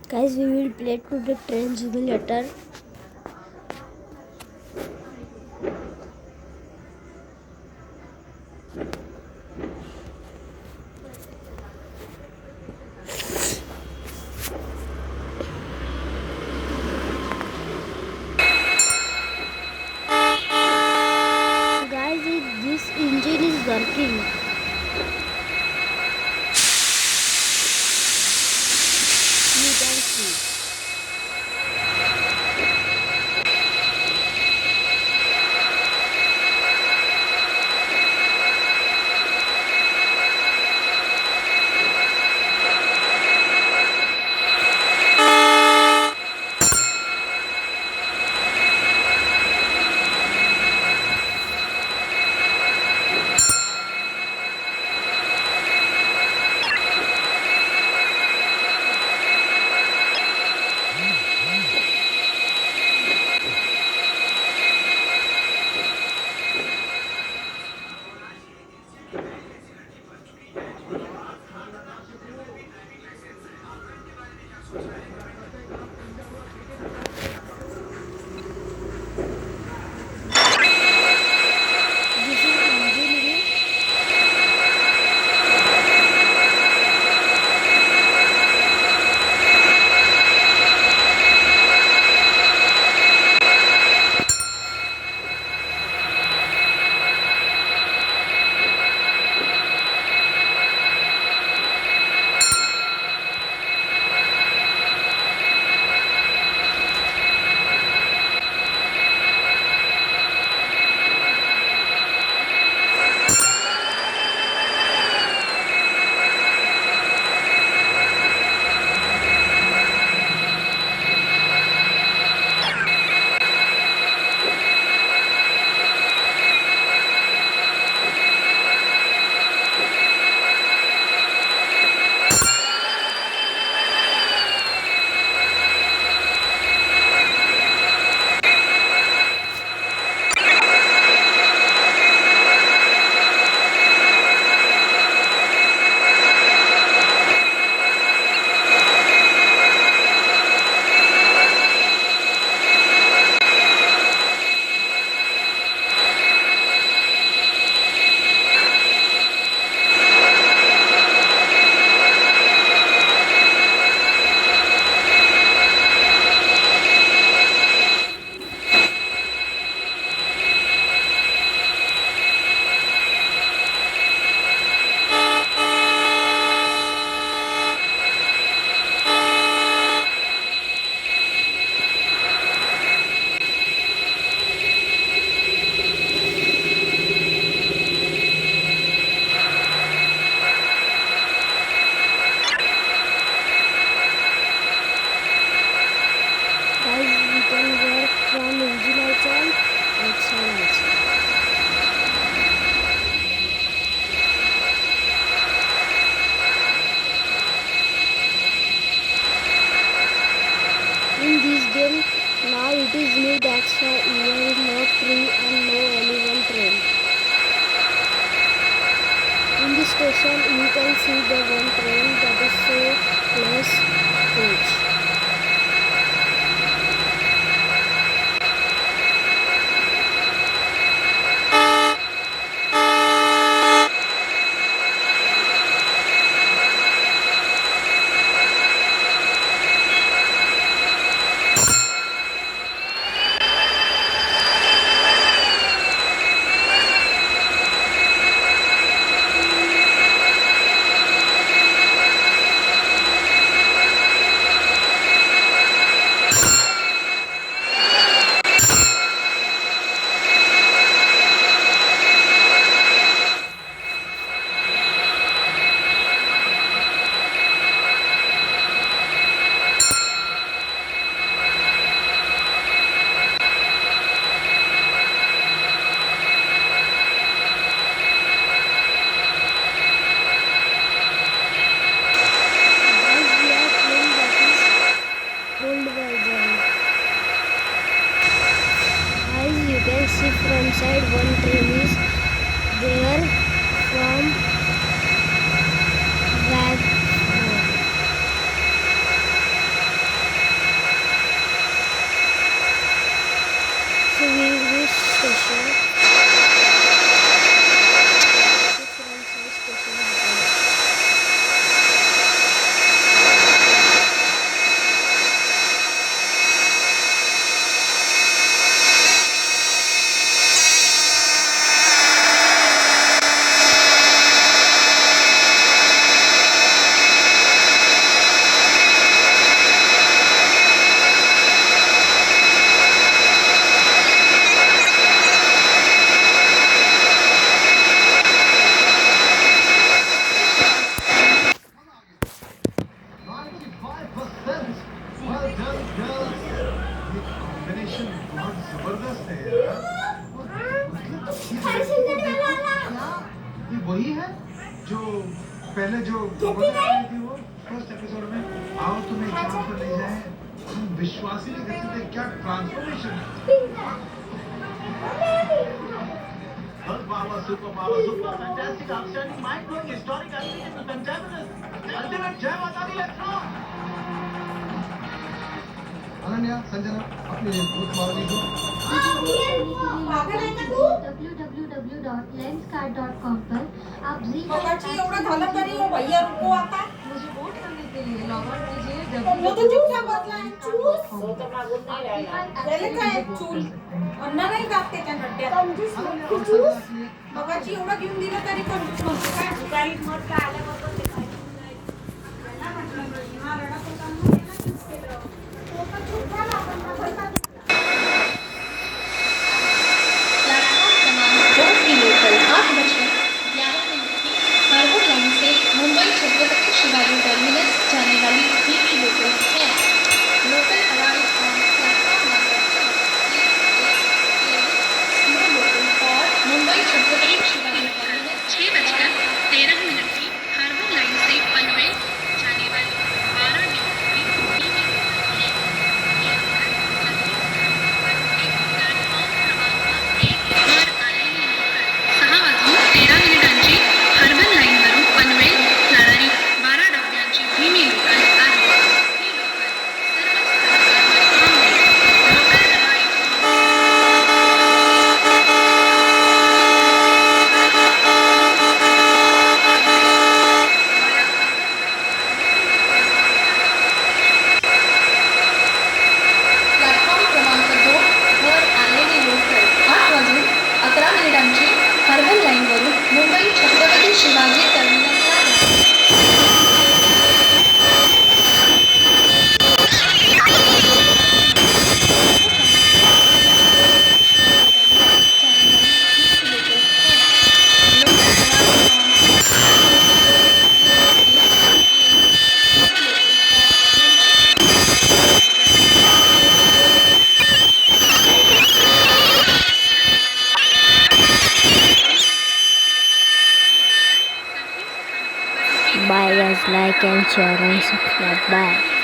Guys, we will play to the train simulator. Guys, this engine is working. You can see. This is engine. Guys, we can work from engine also and outside also. In this game, now it is new that's why here is no tree and no anyone train. In this station, you can see the one train that is so less stage. जबरदस्त है यार। ये वही है जो पहले जो थी वो फर्स्ट एपिसोड में। आओ तुम्हें एग्जाम पर ले जाए, तुम विश्वास ही नहीं कर सकते क्या ट्रांसफॉर्मेशन है। Super power super fantastic outstanding mind blowing historic elevation fantabulous ultimate जय माता दी लेट्स अनन्या संजना अपनी भूत मार लीजिए। www.lenscard.com पर आप मगाची एवढं झालं तरी हो भैया रुको आता मुझे वोट करने के लिए लॉग ऑन कीजिए वो तो चुपचाप बसलाय चूस तो तर मागून नाही राहिला त्याला काय चूल अन्न नाही जात त्याच्या नड्यात मगाची एवढं घेऊन दिलं तरी पण म्हणतो काय काही म्हटलं आल्याबरोबर ते काय त्याला म्हटलं हा रडा होता म्हणून त्याला चूस केलं तो तर चूप झाला पण पैसा लोकल 8:11 हार्बर लाइन से मुंबई छत्रपति शिवाजी टर्मिनस जाने वाली पीवी लोकल है। Local arrive on platform number 3 local for Mumbai Chhatrapati Shivaji terminus 6:13 की हार्बर लाइन से पनवेल जाने वाली 12 डिब्बी पीवी हार्बर लाईनवरून पनवेल जाणारी 12 डब्यांची धीमी लोकल आहे। ही लोकल प्लॅटफॉर्म क्रमांक 2 वर आलेली लोकल 8:11 हार्बर लाईनवरून मुंबई छत्रपती शिवाजी टर्मिनसला Bye guys, like and share and subscribe. Bye.